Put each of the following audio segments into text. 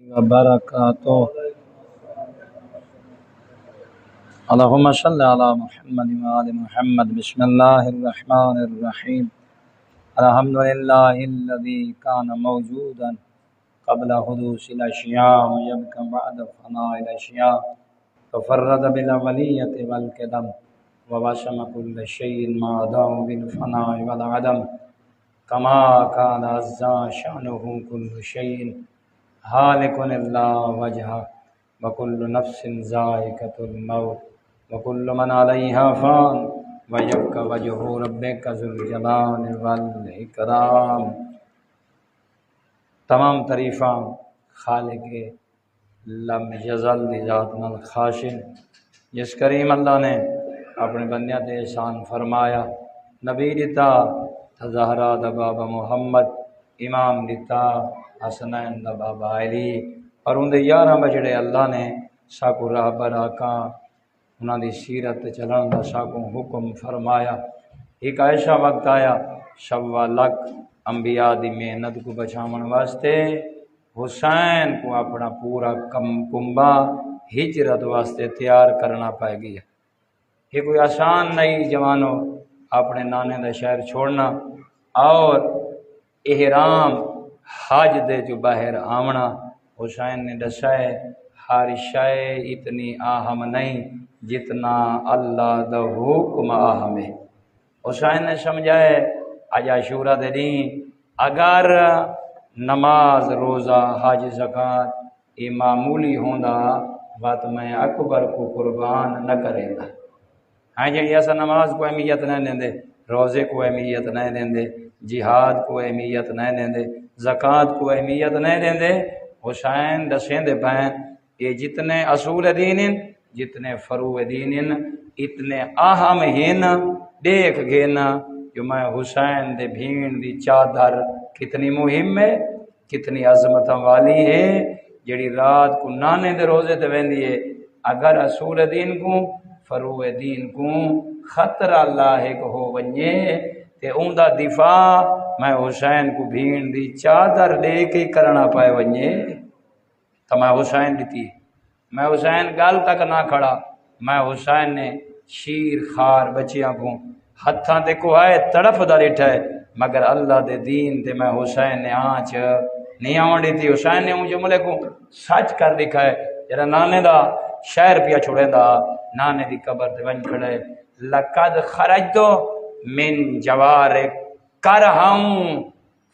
وبرکاتہ اللهم صل على محمد وآل محمد بسم الله الرحمن الرحيم الحمد لله الذي كان موجودا قبل حدوث الأشياء ويبقى بعد فناء الأشياء تفرد بالأولية والقدم ووسم كل شيء ما دام بالفناء والعدم كما كان عز شأنه كل شيء هالك إلا وجهه وكل نفس ذائقة الموت وكل من عليها فان ويبقى وجه ربك ذو الجلال والإكرام۔ تمام تعریفاں خالق لم یزل ذات الخاشن جس کریم اللہ نے اپنے بندیاں تے احسان فرمایا، نبی دیتا زہرا دا بابا محمد، امام دیتا حسنین دا بابا علی، اور ان دے 11 بچڑے اللہ نے ساکو راہ براکاں انہاں دی سیرت چلن دا ساکو حکم فرمایا۔ ایک ایسا وقت آیا شوا لک انبیاء دی محنت کو بچاون واسطے حسین کو اپنا پورا کنبہ ہجرت واسطے تیار کرنا پائے گیا۔ یہ کوئی آسان نہیں جوانوں، اپنے نانے دا شہر چھوڑنا اور احرام حج دے جو باہر آمنا۔ حسین نے دسا ہے ہر شے اتنی اہم نہیں جتنا اللہ دا حکم اہم ہے۔ حسین نے سمجھائے آج عاشورہ دے دن اگر نماز روزہ حج زکات یہ معمولی ہوندا بات میں اکبر کو قربان نہ کرے گا۔ ہاں جی ایسا نماز کو اہمیت نہ دیں دے، روزے کو اہمیت نہ دیں دے، جہاد کو اہمیت نہ دیں دے، زکات کو اہمیت نہ دیں دے۔ حسین دسیں دے پائیں یہ جتنے اصول دین جتنے فروع دین اتنے اہم ہیں، دیکھ گینا جو میں حسین دے بھیڑ دی چادر کتنی مہم ہے، کتنی عظمت والی ہے، جڑی رات کو نانے دے روزے تے ویندی ہے۔ اگر اصول دین کو فروع دین کو خطرہ لاحق ہو ونجے تے اون دا دفاع میں حسین کو بھیڑ دی چادر لے کے کرنا پائے ونجے تو میں حسین دیتی، میں حسین گال تک نہ کھڑا، میں حسین نے شیر خار بچیاں کو ہتھاں تے کو آئے تڑف دا ریٹھا ہے، مگر اللہ دے دین تے میں حسین نے آنچ نہیں آن دیتی۔ حسین نے ان جملے کو سچ کر دکھا ہے، جرا نانے دا شہر پیا چھوڑے دا، نانے دی قبر تے ون کھڑے لقد خرجتو من جوارک کرہم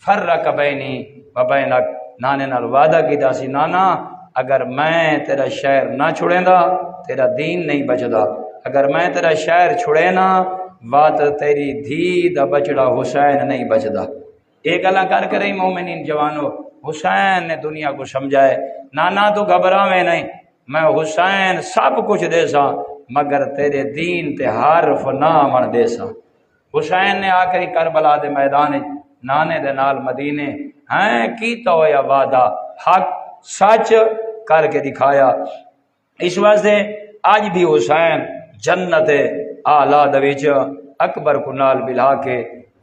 فرق بینی و بینک، نانے نال وعدہ کی داسی نانا اگر میں تیرا شہر نہ چھوڑیں دا تیرا دین نہیں بچدا، اگر میں تیرا شہر چھوڑے نا بات تیری دھی دا بچڑا حسین نہیں بچدا۔ ایک اللہ کر کے رہی مومنین جوانو، حسین نے دنیا کو سمجھائے نانا تو گھبراویں نہیں، میں حسین سب کچھ دے سا مگر تیرے دین تے حرف نہ من دے سا۔ حسین نے آخری کربلا دے میدان نانے دے نال مدینے ہیں کیتا ہویا وعدہ حق سچ کر کے دکھایا۔ اس واسطے آج بھی حسین جنت اعلیٰ دویچ اکبر کو نال بلا کے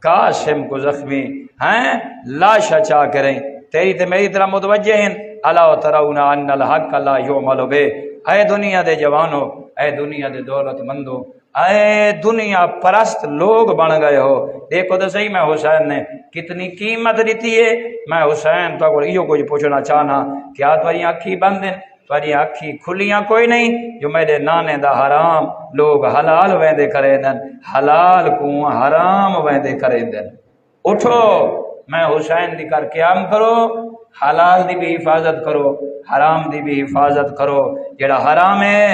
قاسم کو زخمی ہیں لاشا چاہ کریں تیری تے میری طرح متوجہ ہیں الا ترون ان الحق لا یعمل بہ۔ اے دنیا دے جوانو، اے دنیا دے دولت مندو، اے دنیا پرست لوگ بن گئے ہو، دیکھو تو صحیح میں حسین نے کتنی قیمت دیتی ہے۔ میں حسین تو اگر یہ کچھ پوچھنا چاہنا کیا تمہاری آنکھی بند ہیں، تمہاری آنکھی کھلیاں کوئی نہیں جو میرے نانے دا حرام لوگ حلال ویندے کرے دن، حلال کو حرام ویندے کرے دن۔ اٹھو میں حسین دی کر قیام کرو، حلال دی بھی حفاظت کرو، حرام دی بھی حفاظت کرو، جڑا حرام ہے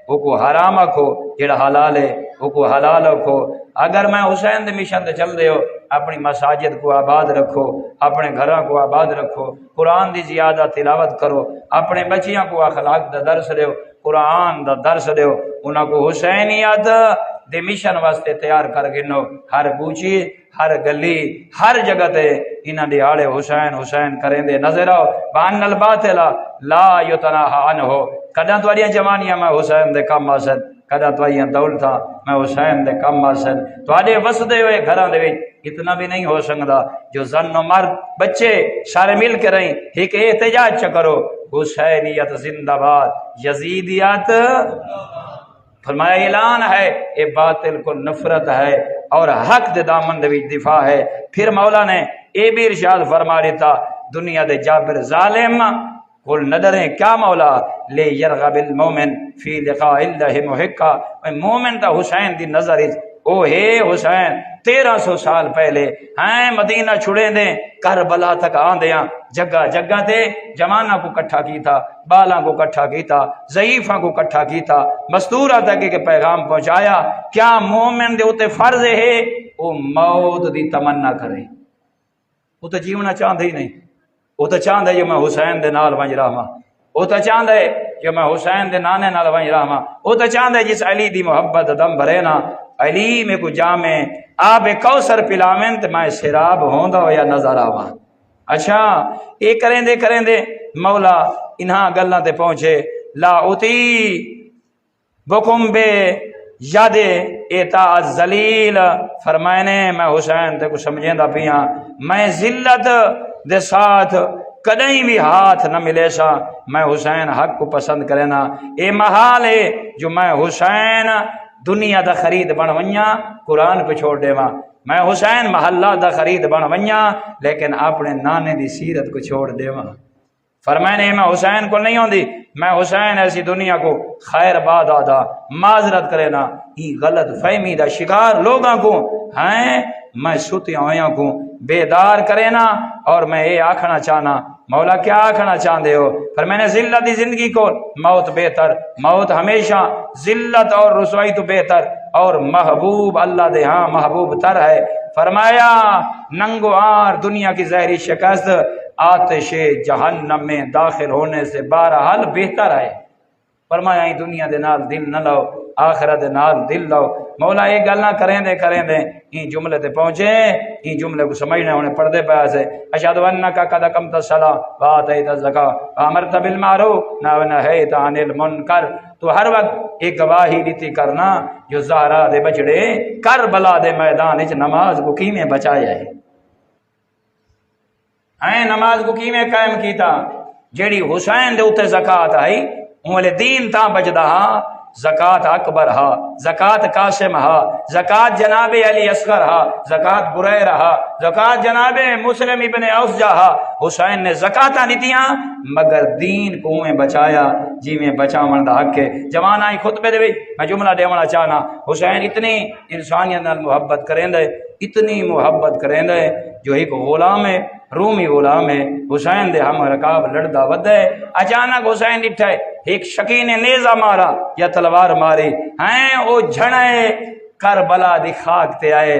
وہ کو حرام رکھو، جڑا حلال ہے وہ کو حلال رکھو۔ اگر میں حسین دے مشن تے چل دے ہو اپنی مساجد کو آباد رکھو، اپنے گھراں کو آباد رکھو، قرآن دی زیادہ تلاوت کرو، اپنے بچیاں کو اخلاق دا درس دیو، قرآن دا درس دیو، انہاں کو حسینیت دے مشن واسطے تیار کر گنو۔ ہر بوچی ہر گلی ہر جگہ تے انہاں دی آڑے حسین حسین کریں دے نظر آؤ بان الباطل لا یتناہا عنہ کداں تواڈیاں جوانیاں میں حسین دے کم آسن کداں تواڈیاں دولتاں میں حسین دے کم آسن تواڈے وسدے ہوئے گھراں دے وچ اتنا بھی نہیں ہو سکتا جو زن و مرد بچے سارے مل کے رہیں ایک احتجاج چ کرو حسینیت زندہ باد یزیدیت فرمایا اعلان ہے اے باطل کو نفرت ہے اور حق دے دامن دے وچ دفاع ہے۔ پھر مولا نے اے بھی ارشاد فرما دیتا دنیا دے جابر ظالم قل نہ ڈریں کیا مولا لے یرغب المومن فی لقاء اللہ محقا مومن دا حسین دی نظر او ہے حسین 1300 سال پہلے ہیں مدینہ چھڑے دیں کربلا تک آندیاں جگہ جگہ تے جوانہ کو کٹھا کیتا بالاں کو کٹھا کیتا ضعیفاں کو کٹھا کیتا مستورہ تک کے پیغام پہنچایا۔ کیا مومن دے اوتے فرض ہے او موت دی تمنا کرے؟ وہ تو جیونا چاہتے ہی نہیں، وہ تو چاہتا ہے جو میں حسین دے نال ونج رہا، وہ تو چاہتا ہے جو میں حسین دے نانے نال ونج رہا، وہ تو چاہتا ہے جس علی دی محبت دم بھرے نا علی میں کو جامع آب کوثر پلاویں تے میں سراب ہوندا ہو یا نظر آواں۔ اچھا یہ کریں دے مولا انہاں گلاں تے پہنچے لا اتی بکم بے یاد ایتا ذلیل فرمائنے میں حسین تے کو سمجھیندا پیاں میں ذلت دے ساتھ کدیں بھی ہاتھ نہ ملے سا میں حسین حق کو پسند کرے نا اے محال ہے جو میں حسین دنیا دا خرید بن ونیاں قرآن پہ چھوڑ دے ماں میں حسین محلہ دا خرید بن ونیاں لیکن اپنے نانے دی سیرت کو چھوڑ دے ماں فرمائنے میں حسین کو نہیں ہوندی میں حسین ایسی دنیا کو خیر باد آدھا معذرت کرے نا یہ غلط فہمی دا شکار لوگاں کو ہیں میں ستیاں ہویاں کو بیدار کرے نا اور میں یہ آکھنا چاہنا مولا کیا آکھنا چاہتے ہو پھر میں نے ذلت دی زندگی کو موت بہتر موت ہمیشہ ذلت اور رسوائی تو بہتر اور محبوب اللہ دے ہاں محبوب تر ہے فرمایا ننگو آر دنیا کی زہری شکست آتش جہنم میں داخل ہونے سے بہرحال بہتر ہے فرمایا ہی دنیا دے نال دل نہ لو آخرت دے نال دل لو مولا یہ گل نہ کریں دے این جملے تے پہنچے این جملے کو سمجھنے ہونے پڑھ دے پایا سے اشہد انک قد اقمت الصلاۃ وآتیت الزکاۃ وامرت بالمعروف ونہیت عن المنکر تو ہر وقت ایک گواہی دیتی کرنا جو زہرا دے بچڑے کربلا دے میدان وچ نماز کو کیویں بچایا ہے نماز کو کیویں قائم کیتا جیڑی حسین دے اوتے زکات آئی اولے دین تا بچدا ہاں زکات اکبر ہا زکات قاسم ہا زکات جناب علی اصغر ہا زکات بریر ہا زکات جناب مسلم ابن اوسجا ہا حسین نے زکاتاں دتیاں مگر دین کو میں بچایا جی میں بچاون دا حق ہے جوان آئی خطبے دے میں جملہ دیونا چاہنا حسین اتنی انسانیت نال محبت کریندے اتنی محبت کریندے جو ایک غلام ہے رومی غلام ہے حسین دے ہم رکاب لڑدا ودے اچانک حسین ڈٹھے ایک شکی نے نیزہ مارا یا تلوار ماری ہیں او جھڑے کربلا دی خاک تے آئے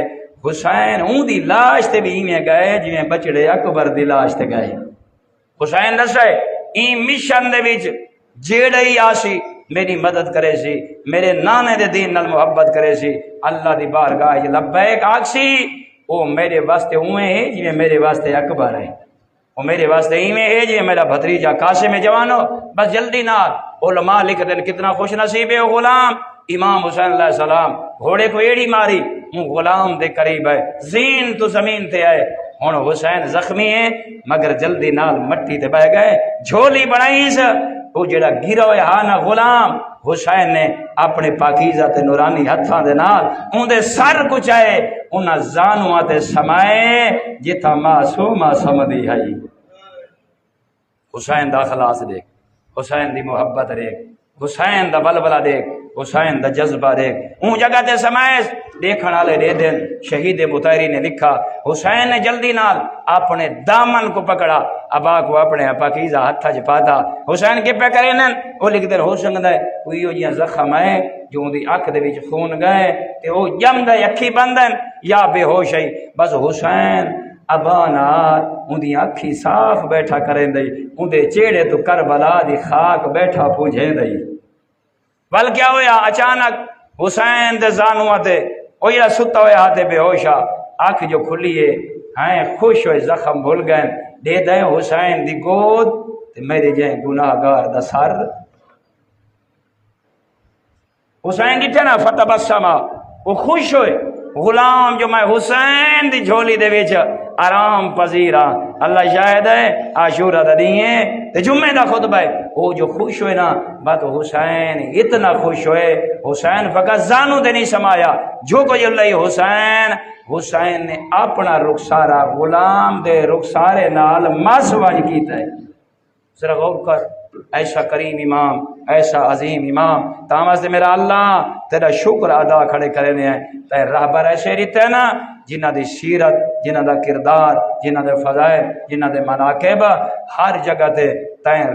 حسین اون دی لاش تے بھی ایویں گئے جویں بچڑے اکبر دی لاش تے گئے حسین دسے این مشن دے وچ جیڑی آسی میری مدد کرے سی میرے نانے دے دین نال محبت کرے سی اللہ دی بارگاہ لبیک آکسی او میرے واسطے اویں ہے جویں میرے واسطے اکبر ہے وہ میرے واسطے ایویں ہے جی میرا بھتریجا قاسم جوانو بس جلدی نال علماء لکھ دیں کتنا خوش نصیب ہے غلام امام حسین علیہ السلام گھوڑے کو ایڑی ماری وہ غلام دے قریب ہے زین تو زمین تے آئے ہن حسین زخمی ہے مگر جلدی نال مٹی تے بہ گئے جھولی بنائیس وہ جڑا گرا ہوا ہا نا غلام حسین نے اپنے پاکیزہ تے نورانی ہتھاں دے نال اون دے سر کچائے انہاں زانواں تے سمائے جتھا معصومہ سمدی ہے حسین دا خلاص دیکھ حسین دی محبت دیکھ حسین دا بلبلہ دیکھ حسین دا جذبہ دیکھ اون جگہ تے سمائے دیکھن والے دے دن شہید مطہری نے لکھا حسین نے جلدی نال اپنے دامن کو پکڑا ابا کو اپنے پاکیزہ ہتھا چ پاتا حسین کے پہ کرے نن وہ لکھ دے ہو سکدا ہے کوئی ہو جیاں زخم ہے جو دی اکھ دے وچ خون گئے تے او جم دے اکھی بندن یا بے ہوش ہے بس حسین ابانا ان دی اکھی صاف بیٹھا کریں دئی ان دے چیڑے تو کربلا دی خاک بیٹھا پوجھیں دئی ول کیا ہویا اچانک حسین دے زانواں تے او یا ستا ہویا تے بے ہوشا آنکھ جو کھلی ہے ہیں خوش ہوئے زخم بھول گئے دے دیں حسین دی گود تے میرے جائیں گناہ گار دا سر حسین ڈٹھے نا فتبسما وہ خوش ہوئے غلام جو میں حسین دی جھولی دے وچ آرام پذیرا اللہ شاہد ہے عاشورہ دا دین تے جمعے دا خطبہ ہے وہ جو خوش ہوئے نا بات حسین اتنا خوش ہوئے حسین فقط زانو دے نہیں سمایا جو کو اللہ حسین نے اپنا رخسارا غلام دے رخسارے نال مس ونج کیتا ہے ذرا غور کر ایسا کریم امام ایسا عظیم امام تامس دے میرا اللہ تیرا شکر ادا کھڑے کرنے ہیں تے رہبر ایسے رہتے ہیں نا جنہ دی سیرت جنہ دا کردار جنہ دے فضائل جنہ دے مناقب ہر جگہ تے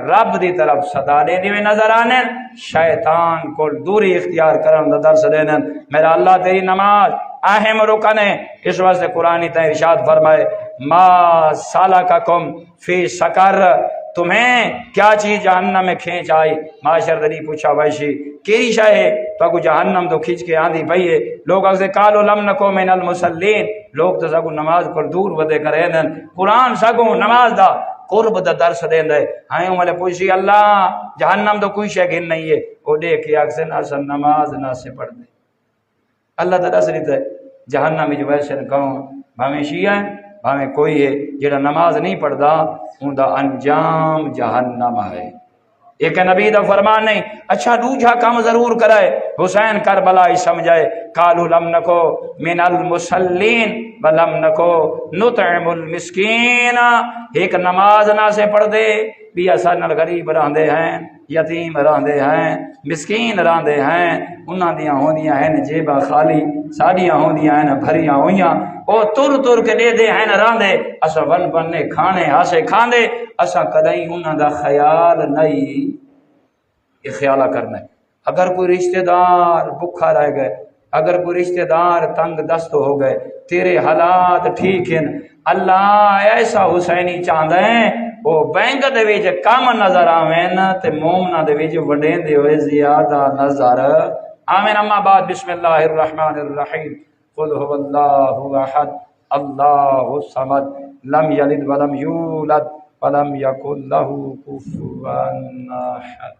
رب دی طرف صدا دے دیوے نظر آنے شیطان کو دوری اختیار کرن دا درس دینے میرا اللہ تیری نماز اہم رکن ہے اس واسطے قرآن تے ارشاد فرمائے ما سالککم فی سقر تمہیں کیا چیز جہنم میں کھینچ آئی معاشر دنی پوچھا ویشی کیری شاہ ہے تو اگو جہنم تو کھینچ کے آندھی بھئی ہے لوگ اگزے کالو لم نکو من المسلین لوگ تو سگو نماز پر دور ودے کرے دن قرآن سگو نماز دا قرب دا درس دیں دے ہائیں ملے پوچھی اللہ جہنم تو کوئی شے گھن نہیں ہے وہ دیکھ اگزے ناسا نماز نہ سے پڑھ دے اللہ تعالیٰ سے رہتا ہے جہنم میں جو ویسے کہوں بھامیں شیعہ ہیں بھامیں کوئی ہے جڑا نماز نہیں پڑھدا ان دا انجام جہنم ہے ایک نبی دا فرمان نہیں اچھا دوجھا کام ضرور کرائے حسین کربلائی سمجھائے قالوا لم نکو من المسلین ولم نکو نطعم المسکین ایک نماز نہ سے پڑھ دے بھی اصل غریب راندے ہیں یتیم راندے ہیں مسکین راندے ہیں انہاں دیاں ہوندیاں ہیں جیباں خالی ساڑیاں ہوندیاں ہیں بھریاں ہوئیاں او تر کے دے دے ہیں راندے اسا ون بننے کھانے ہاسے کھاندے اسا کدیں انہاں دا خیال نہیں یہ خیالہ کرنا ہے اگر کوئی رشتہ دار بکھا رہ گئے اگر کوئی رشتہ دار تنگ دست ہو گئے تیرے حالات ٹھیک ہیں اللہ ایسا حسینی چاہتا ہے وہ بینک دے وچ کم نظر آویں تے مومنا دے وچ وڈیندے ہوئے زیادہ نظر آمین اما بعد بسم اللہ الرحمن الرحیم قل هو اللہ احد اللہ الصمد لم یلد ولم یولد ولم یکن له کفوا احد